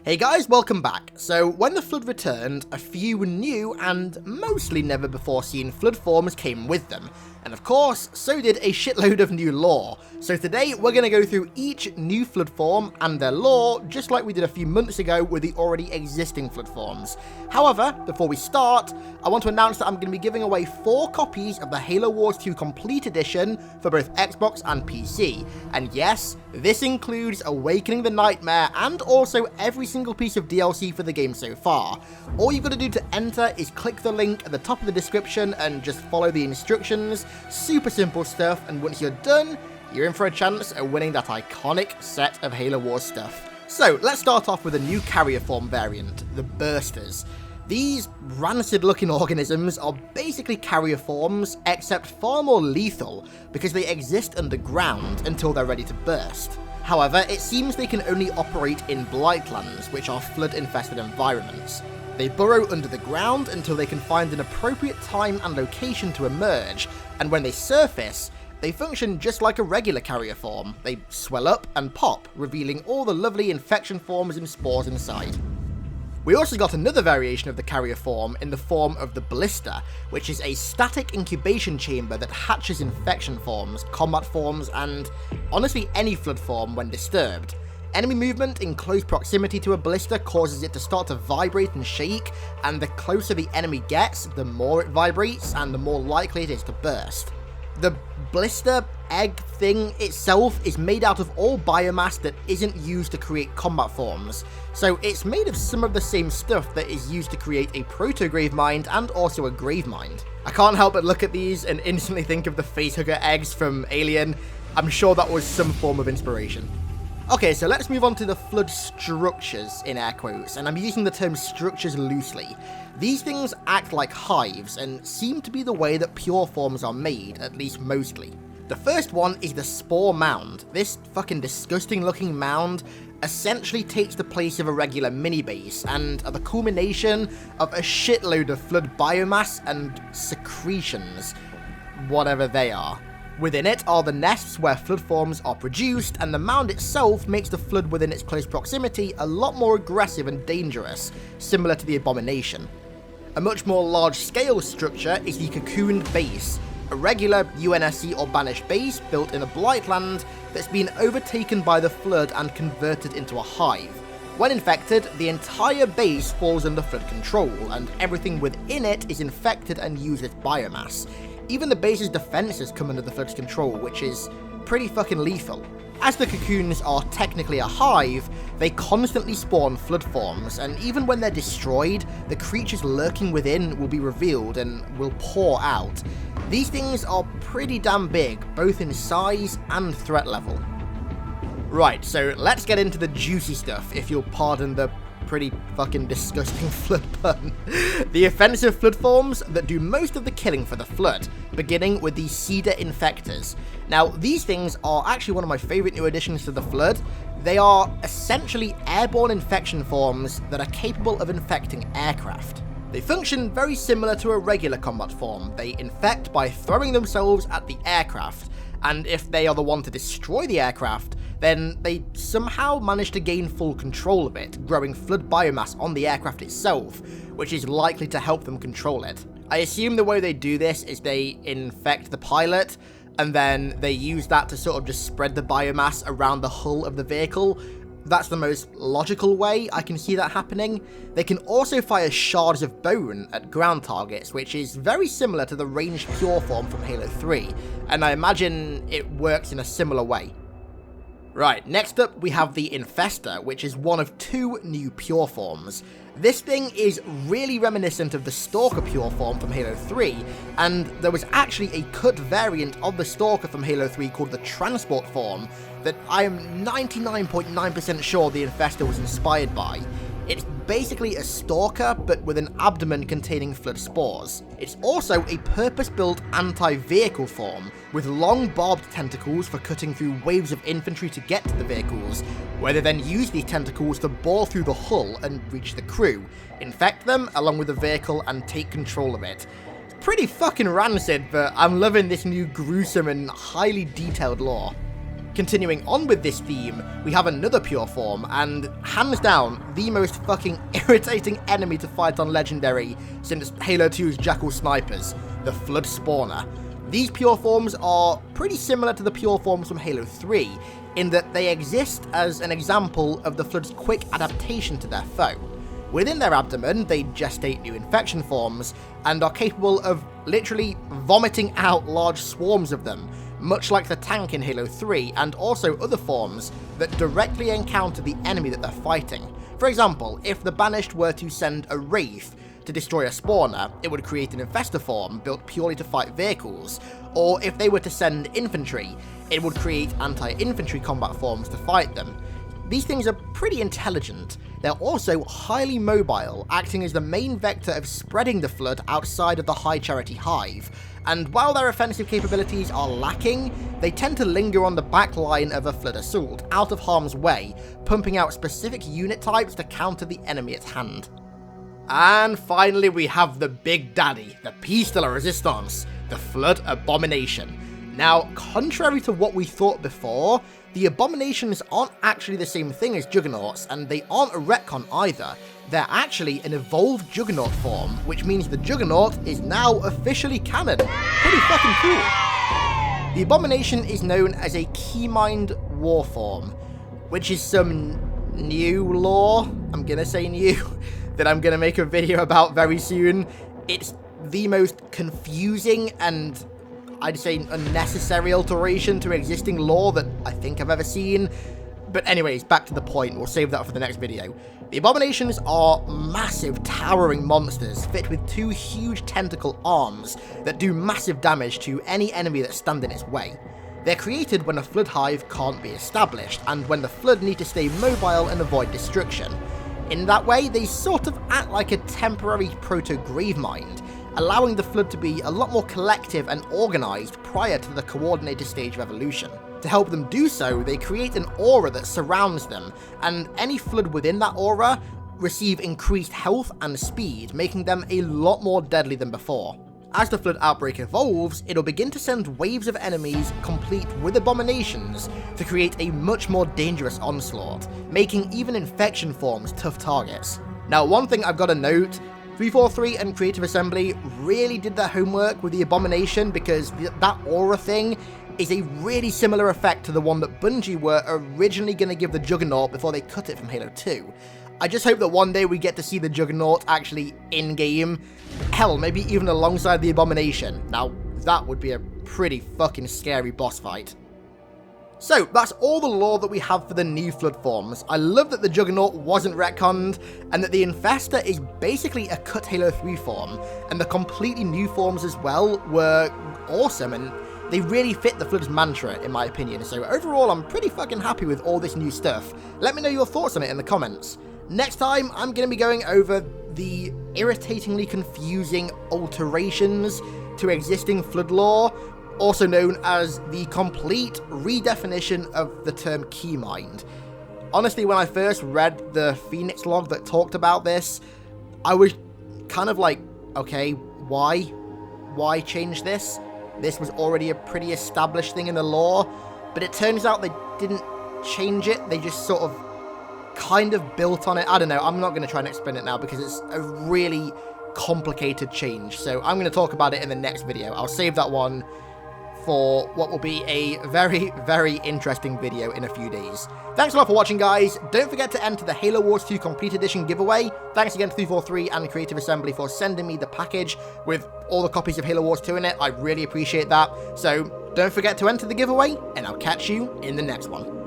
Hey guys, welcome back. So, when the Flood returned, a few new and mostly never before seen Flood forms came with them. And of course, so did a shitload of new lore. So today, we're going to go through each new Flood form and their lore, just like we did a few months ago with the already existing Flood forms. However, before we start, I want to announce that I'm going to be giving away 4 copies of the Halo Wars 2 Complete Edition for both Xbox and PC. And yes, this includes Awakening the Nightmare and also every single piece of DLC for the game so far. All you've got to do to enter is click the link at the top of the description and just follow the instructions. Super simple stuff, and once you're done, you're in for a chance at winning that iconic set of Halo Wars stuff. So, let's start off with a new carrier form variant, the Bursters. These rancid looking organisms are basically carrier forms, except far more lethal, because they exist underground until they're ready to burst. However, it seems they can only operate in Blightlands, which are flood-infested environments. They burrow under the ground until they can find an appropriate time and location to emerge, and when they surface, they function just like a regular carrier form. They swell up and pop, revealing all the lovely infection forms and spores inside. We also got another variation of the carrier form in the form of the Blister, which is a static incubation chamber that hatches infection forms, combat forms, and honestly any flood form when disturbed. Enemy movement in close proximity to a blister causes it to start to vibrate and shake, and the closer the enemy gets, the more it vibrates and the more likely it is to burst. The blister egg thing itself is made out of all biomass that isn't used to create combat forms, so it's made of some of the same stuff that is used to create a proto-gravemind and also a gravemind. I can't help but look at these and instantly think of the facehugger eggs from Alien. I'm sure that was some form of inspiration. Okay, so let's move on to the Flood structures, in air quotes, and I'm using the term structures loosely. These things act like hives, and seem to be the way that pure forms are made, at least mostly. The first one is the Spore Mound. This fucking disgusting looking mound essentially takes the place of a regular mini-base, and are the culmination of a shitload of Flood biomass and secretions, whatever they are. Within it are the nests where Flood forms are produced, and the mound itself makes the Flood within its close proximity a lot more aggressive and dangerous, similar to the Abomination. A much more large-scale structure is the Cocooned Base, a regular UNSC or Banished base built in a Blightland that's been overtaken by the Flood and converted into a hive. When infected, the entire base falls under Flood control, and everything within it is infected and uses biomass. Even the base's defenses come under the Flood's control, which is pretty fucking lethal. As the cocoons are technically a hive, they constantly spawn Flood forms, and even when they're destroyed, the creatures lurking within will be revealed and will pour out. These things are pretty damn big, both in size and threat level. Right, so let's get into the juicy stuff, if you'll pardon the pretty fucking disgusting Flood pun. The offensive Flood forms that do most of the killing for the Flood, beginning with the Cedar Infectors. Now, these things are actually one of my favourite new additions to the Flood. They are essentially airborne infection forms that are capable of infecting aircraft. They function very similar to a regular combat form. They infect by throwing themselves at the aircraft, and if they are the one to destroy the aircraft, then they somehow manage to gain full control of it, growing Flood biomass on the aircraft itself, which is likely to help them control it. I assume the way they do this is they infect the pilot, and then they use that to sort of just spread the biomass around the hull of the vehicle. That's the most logical way I can see that happening. They can also fire shards of bone at ground targets, which is very similar to the ranged pure form from Halo 3, and I imagine it works in a similar way. Right, next up we have the Infestor, which is one of 2 new pure forms. This thing is really reminiscent of the Stalker pure form from Halo 3, and there was actually a cut variant of the Stalker from Halo 3 called the Transport form that I am 99.9% sure the Infestor was inspired by. It's basically a Stalker, but with an abdomen containing Flood spores. It's also a purpose-built anti-vehicle form, with long barbed tentacles for cutting through waves of infantry to get to the vehicles, where they then use these tentacles to bore through the hull and reach the crew, infect them along with the vehicle and take control of it. It's pretty fucking rancid, but I'm loving this new gruesome and highly detailed lore. Continuing on with this theme, we have another pure form, and hands down, the most fucking irritating enemy to fight on Legendary since Halo 2's Jackal Snipers, the Flood Spawner. These pure forms are pretty similar to the pure forms from Halo 3, in that they exist as an example of the Flood's quick adaptation to their foe. Within their abdomen, they gestate new infection forms, and are capable of literally vomiting out large swarms of them, much like the tank in Halo 3, and also other forms that directly encounter the enemy that they're fighting. For example, if the Banished were to send a Wraith to destroy a spawner, it would create an infestor form built purely to fight vehicles, or if they were to send infantry, it would create anti-infantry combat forms to fight them. These things are pretty intelligent. They're also highly mobile, acting as the main vector of spreading the Flood outside of the High Charity Hive, and while their offensive capabilities are lacking, they tend to linger on the back line of a Flood assault, out of harm's way, pumping out specific unit types to counter the enemy at hand. And finally we have the big daddy, the piece de la resistance, the Flood Abomination. Now, contrary to what we thought before, the Abominations aren't actually the same thing as Juggernauts, and they aren't a retcon either. They're actually an evolved Juggernaut form, which means the Juggernaut is now officially canon. Pretty fucking cool. The Abomination is known as a Keymined war form, which is some new lore, I'm gonna say new, that I'm gonna make a video about very soon. It's the most confusing and I'd say unnecessary alteration to existing lore that I think I've ever seen. But anyways, back to the point, we'll save that for the next video. The Abominations are massive, towering monsters, fit with two huge tentacle arms that do massive damage to any enemy that stand in its way. They're created when a Flood Hive can't be established, and when the Flood need to stay mobile and avoid destruction. In that way, they sort of act like a temporary proto-Gravemind, allowing the Flood to be a lot more collective and organised prior to the coordinated stage of evolution. To help them do so, they create an aura that surrounds them, and any Flood within that aura receive increased health and speed, making them a lot more deadly than before. As the Flood outbreak evolves, it'll begin to send waves of enemies complete with Abominations to create a much more dangerous onslaught, making even infection forms tough targets. Now, one thing I've got to note, 343 and Creative Assembly really did their homework with the Abomination, because that aura thing is a really similar effect to the one that Bungie were originally going to give the Juggernaut before they cut it from Halo 2. I just hope that one day we get to see the Juggernaut actually in-game, hell, maybe even alongside the Abomination. Now, that would be a pretty fucking scary boss fight. So, that's all the lore that we have for the new Flood forms. I love that the Juggernaut wasn't retconned, and that the Infestor is basically a cut Halo 3 form, and the completely new forms as well were awesome, and they really fit the Flood's mantra, in my opinion. So overall, I'm pretty fucking happy with all this new stuff. Let me know your thoughts on it in the comments. Next time, I'm going to be going over the irritatingly confusing alterations to existing Flood lore, also known as the complete redefinition of the term Keymind. Honestly, when I first read the Phoenix log that talked about this, I was kind of like, okay, why? Why change this? This was already a pretty established thing in the lore, but it turns out they didn't change it, they just sort of kind of built on it. I don't know, I'm not going to try and explain it now because it's a really complicated change, so I'm going to talk about it in the next video. I'll save that one for what will be a very, very interesting video in a few days. Thanks a lot for watching, guys. Don't forget to enter the Halo Wars 2 Complete Edition giveaway. Thanks again to 343 and Creative Assembly for sending me the package with all the copies of Halo Wars 2 in it. I really appreciate that. So don't forget to enter the giveaway, and I'll catch you in the next one.